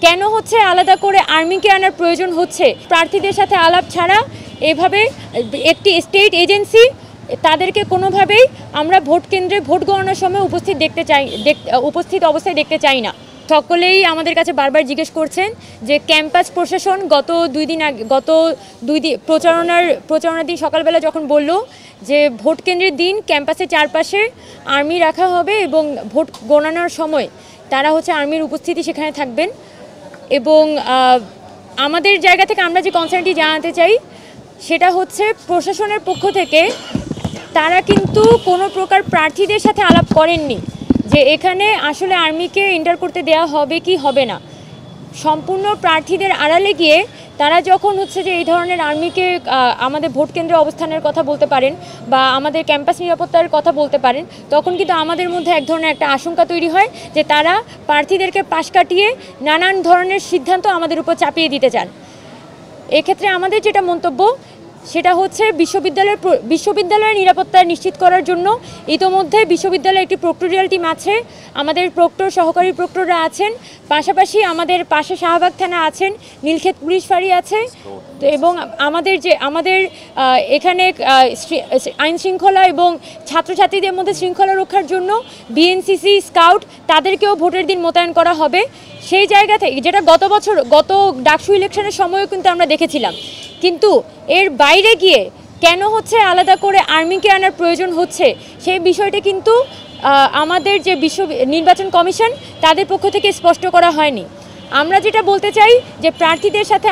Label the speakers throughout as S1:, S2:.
S1: কেন হচ্ছে আলাদা করে আর্মিকে আনার প্রয়োজন হচ্ছে? প্রার্থীদের সাথে আলাপ ছাড়া এভাবে একটি স্টেট এজেন্সি তাদেরকে কোনোভাবেই আমরা ভোট কেন্দ্রে ভোট গণনার সময় উপস্থিত অবস্থায় দেখতে চাই না। সকলেই আমাদের কাছে বারবার জিজ্ঞেস করছেন যে ক্যাম্পাস প্রশাসন গত দুই দিন প্রচারণার দিন সকালবেলা যখন বলল যে ভোট কেন্দ্রের দিন ক্যাম্পাসের চারপাশে আর্মি রাখা হবে এবং ভোট গণনার সময় তারা হচ্ছে আর্মির উপস্থিতি সেখানে থাকবেন। এবং আমাদের জায়গা থেকে আমরা যে কনসার্নটি জানাতে চাই সেটা হচ্ছে প্রশাসনের পক্ষ থেকে তারা কিন্তু কোনো প্রকার প্রার্থীদের সাথে আলাপ করেননি যে এখানে আসলে আর্মিকে এন্টার করতে দেওয়া হবে কি হবে না। সম্পূর্ণ প্রার্থীদের আড়ালে গিয়ে তারা যখন হচ্ছে যে এই ধরনের আর্মিকে আমাদের ভোট কেন্দ্রে অবস্থানের কথা বলতে পারেন বা আমাদের ক্যাম্পাস নিরাপত্তার কথা বলতে পারেন, তখন কিন্তু আমাদের মধ্যে এক ধরনের একটা আশঙ্কা তৈরি হয় যে তারা প্রার্থীদেরকে পাশ কাটিয়ে নানান ধরনের সিদ্ধান্ত আমাদের উপর চাপিয়ে দিতে চান। এক্ষেত্রে আমাদের যেটা মন্তব্য সেটা হচ্ছে বিশ্ববিদ্যালয়ের নিরাপত্তা নিশ্চিত করার জন্য ইতোমধ্যে বিশ্ববিদ্যালয়ে একটি প্রক্টোরিয়াল টিম আছে, আমাদের প্রক্টর সহকারী প্রক্টররা আছেন, পাশাপাশি আমাদের পাশে শাহবাগ থানা আছেন, নীলক্ষেত পুলিশ ফাঁড়ি আছে এবং আমাদের এখানে আইন শৃঙ্খলা এবং ছাত্রছাত্রীদের মধ্যে শৃঙ্খলা রক্ষার জন্য বিএনসিসি স্কাউট তাদেরকেও ভোটের দিন মোতায়েন করা হবে। সেই জায়গা থেকে যেটা গত ডাকসু ইলেকশনের সময়ও কিন্তু আমরা দেখেছিলাম, কিন্তু এর বাইরে গিয়ে কেন হচ্ছে আলাদা করে আর্মিকে আনার প্রয়োজন হচ্ছে সেই বিষয়টা কিন্তু আমাদের যে নির্বাচন কমিশন তাদের পক্ষ থেকে স্পষ্ট করা হয়নি। আমরা যেটা বলতে চাই যে প্রার্থীদের সাথে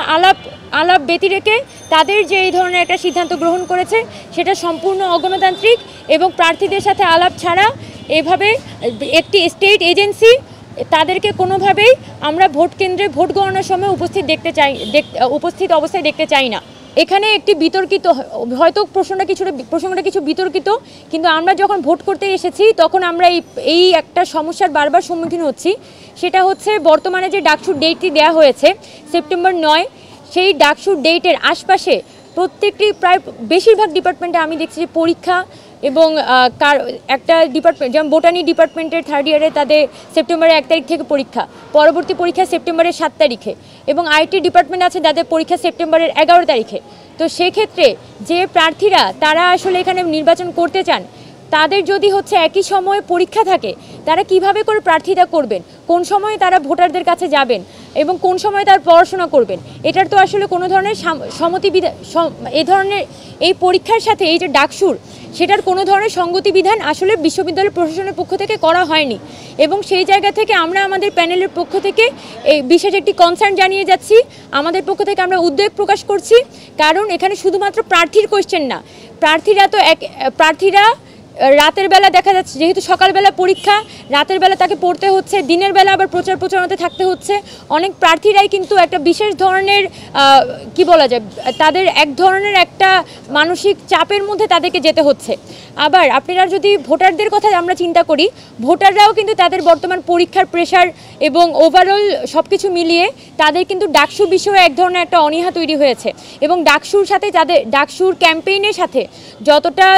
S1: আলাপ ব্যতি রেখে তাদের যে এই ধরনের একটা সিদ্ধান্ত গ্রহণ করেছে সেটা সম্পূর্ণ অগণতান্ত্রিক এবং প্রার্থীদের সাথে আলাপ ছাড়া এভাবে একটি স্টেট এজেন্সি তাদেরকে কোনোভাবেই আমরা ভোট কেন্দ্রে ভোট গণনার সময় উপস্থিত অবস্থায় দেখতে চাই না। এখানে একটি বিতর্কিত, হয়তো প্রসঙ্গটা কিছু বিতর্কিত, কিন্তু আমরা যখন ভোট করতে এসেছি তখন আমরা এই একটা সমস্যার বারবার সম্মুখীন হচ্ছি। সেটা হচ্ছে বর্তমানে যে ডাকসুর ডেটটি দেওয়া হয়েছে সেপ্টেম্বর 9, সেই ডাকসুর ডেটের আশপাশে প্রত্যেকটি প্রায় বেশিরভাগ ডিপার্টমেন্টে আমি দেখছি যে পরীক্ষা এবং একটা ডিপার্টমেন্ট যেমন বোটানি ডিপার্টমেন্টের থার্ড ইয়ারে তাদের সেপ্টেম্বরের 1 তারিখ থেকে পরীক্ষা, পরবর্তী পরীক্ষা সেপ্টেম্বরের 7 তারিখে এবং আইটি ডিপার্টমেন্ট আছে তাদের পরীক্ষা সেপ্টেম্বরের 11 তারিখে। তো সেক্ষেত্রে যে প্রার্থীরা তারা আসলে এখানে নির্বাচন করতে চান তাদের যদি হচ্ছে একই সময়ে পরীক্ষা থাকে তারা কিভাবে করে প্রার্থীতা করবেন, কোন সময়ে তারা ভোটারদের কাছে যাবেন এবং কোন সময় তার পড়াশোনা করবেন, এটার তো আসলে কোনো ধরনের এই ধরনের এই পরীক্ষার সাথে এই যে ডাকসুর সেটার কোনো ধরনের সঙ্গতি বিধান আসলে বিশ্ববিদ্যালয় প্রশাসনের পক্ষ থেকে করা হয়নি। এবং সেই জায়গা থেকে আমরা আমাদের প্যানেলের পক্ষ থেকে এই বিশেষ একটি কনসার্ন জানিয়ে যাচ্ছি, আমাদের পক্ষ থেকে আমরা উদ্বেগ প্রকাশ করছি। কারণ এখানে শুধুমাত্র প্রার্থীর কোয়েশ্চেন না, প্রার্থীরা রাতের বেলা দেখা যাচ্ছে যেহেতু সকালবেলা পরীক্ষা, রাতের বেলা তাকে পড়তে হচ্ছে, দিনের বেলা আবার প্রচারণাতে থাকতে হচ্ছে। অনেক প্রার্থীরাই কিন্তু একটা বিশেষ ধরনের কি বলা যায় তাদের এক ধরনের একটা মানসিক চাপের মধ্যে তাদেরকে যেতে হচ্ছে। আবার আপনারা যদি ভোটারদের কথা আমরা চিন্তা করি, ভোটাররাও কিন্তু তাদের বর্তমান পরীক্ষার প্রেশার এবং ওভারঅল সব কিছু মিলিয়ে তাদের কিন্তু ডাকসু বিষয়ে এক ধরনের একটা অনীহা তৈরি হয়েছে। এবং ডাকসুর ক্যাম্পেইনের সাথে যতটা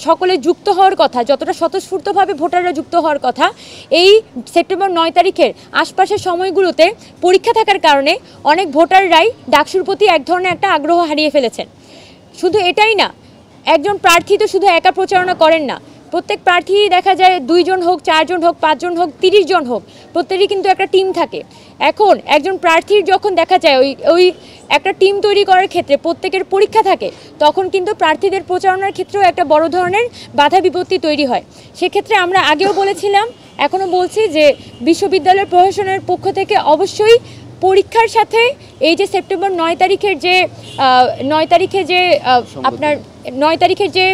S1: সকলে যুক্ত হওয়ার কথা, যতটা স্বতঃস্ফূর্তভাবে ভোটাররা যুক্ত হওয়ার কথা, এই সেপ্টেম্বর 9 তারিখের আশপাশের সময়গুলোতে পরীক্ষা থাকার কারণে অনেক ভোটাররাই ডাকসুর প্রতি এক ধরনের একটা আগ্রহ হারিয়ে ফেলেছেন। শুধু এটাই না, একজন প্রার্থী তো শুধু একা প্রচারণা করেন না, প্রত্যেক প্রার্থী দেখা যায় 2 জন হোক, 4 জন হোক, 5 জন হোক, 30 জন হোক, প্রত্যেকেরই কিন্তু একটা টিম থাকে। এখন একজন প্রার্থীর যখন দেখা যায় ওই একটা টিম তৈরি করার ক্ষেত্রে প্রত্যেকের পরীক্ষা থাকে, তখন কিন্তু প্রার্থীদের প্রচারণার ক্ষেত্রেও একটা বড় ধরনের বাধা বিপত্তি তৈরি হয়। সেক্ষেত্রে আমরা আগেও বলেছিলাম, এখনও বলছি যে বিশ্ববিদ্যালয় প্রশাসনের পক্ষ থেকে অবশ্যই পরীক্ষার সাথে এই যে সেপ্টেম্বর 9 তারিখের যে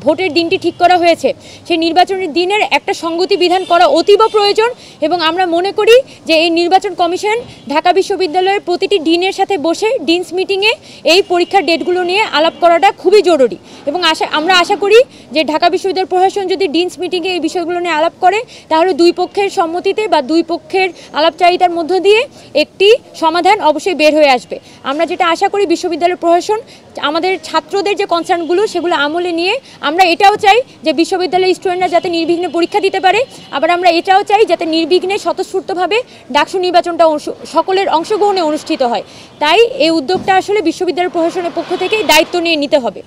S1: ভোটের দিনটি ঠিক করা হয়েছে সেই নির্বাচনের দিনের একটা সঙ্গতি বিধান করা অতীব প্রয়োজন। এবং আমরা মনে করি যে এই নির্বাচন কমিশন ঢাকা বিশ্ববিদ্যালয়ের প্রতিটি ডিনের সাথে বসে ডিনস মিটিংয়ে এই পরীক্ষার ডেটগুলো নিয়ে আলাপ করাটা খুবই জরুরি। এবং আমরা আশা করি যে ঢাকা বিশ্ববিদ্যালয় প্রশাসন যদি ডিনস মিটিংয়ে এই বিষয়গুলো নিয়ে আলাপ করে তাহলে দুই পক্ষের সম্মতিতে বা দুই পক্ষের আলাপচারিতার মধ্য দিয়ে একটি সমাধান অবশ্যই বের হয়ে আসবে। আমরা যেটা আশা করি বিশ্ববিদ্যালয় প্রশাসন আমাদের ছাত্রদের যে কনসার্নগুলো যেগুলো সেগুলো আমলে নিয়ে আমরা এটাও চাই যে বিশ্ববিদ্যালয়ের স্টুডেন্টরা যাতে নির্বিঘ্নে পরীক্ষা দিতে পারে, আবার আমরা এটাও চাই যাতে নির্বিঘ্নে স্বতঃস্ফূর্তভাবে ডাকসু নির্বাচনটা সকলের অংশগ্রহণে অনুষ্ঠিত হয়। তাই এই উদ্যোগটা আসলে বিশ্ববিদ্যালয় প্রশাসনের পক্ষ থেকেই দায়িত্ব নিয়ে নিতে হবে।